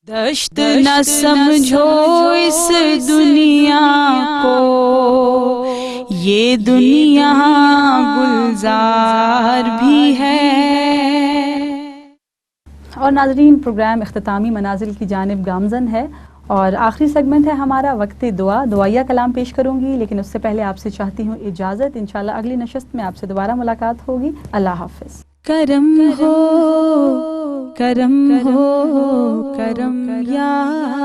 دشت نہ سمجھو اس دنیا کو، یہ دنیا گلزار بھی ہے۔ اور ناظرین، پروگرام اختتامی منازل کی جانب گامزن ہے اور آخری سیگمنٹ ہے ہمارا وقت دعا۔ دعائیہ کلام پیش کروں گی، لیکن اس سے پہلے آپ سے چاہتی ہوں اجازت۔ انشاءاللہ اگلی نشست میں آپ سے دوبارہ ملاقات ہوگی۔ اللہ حافظ۔ کرم ہو کرم ہو کرم یا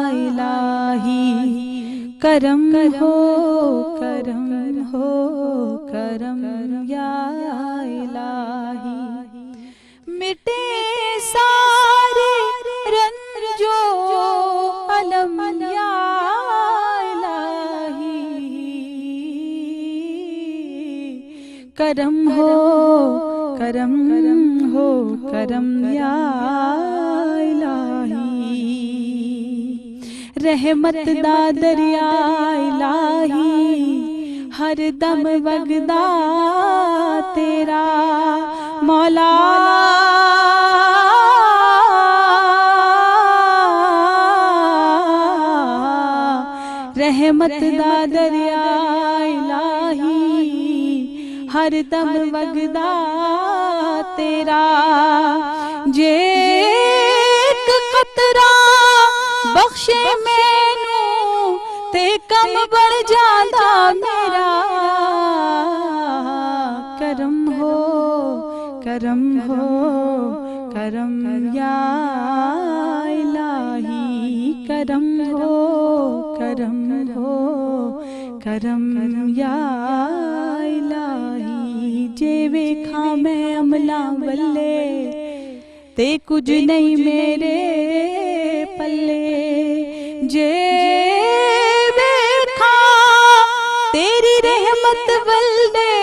الہی، کرم ہو کرم ہو کرم یا الہی، مٹے سارے رنج و الم یا الہی، کرم ہو کرم ہو کرم یا الہی، رحمت دا دریا الہی، ہر دم وگدا تیرا مولا، رحمت دا دریا الہی، ہر دم وگدا تیرا، جے ایک قطرہ بخشے مینوں تے کم بڑھ جاندا میرا، کرم ہو کرم ہو کرم یا الہی، کرم ہو کرم ہو کرم یا الہی، جے ویکھاں میں عملاں ولے تے کچھ نہیں میرے پلے، جے ویکھاں تیری رحمت ولے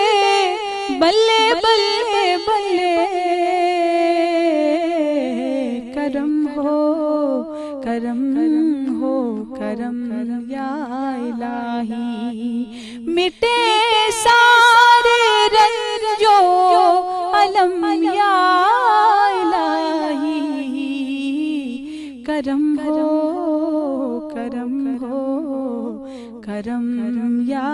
بلے بلے بلے، کرم ہو کرم ہو کرم یا الہی، مٹے سارے رنج و الم یا الہی، کرم ہو کرم ہو کرم یا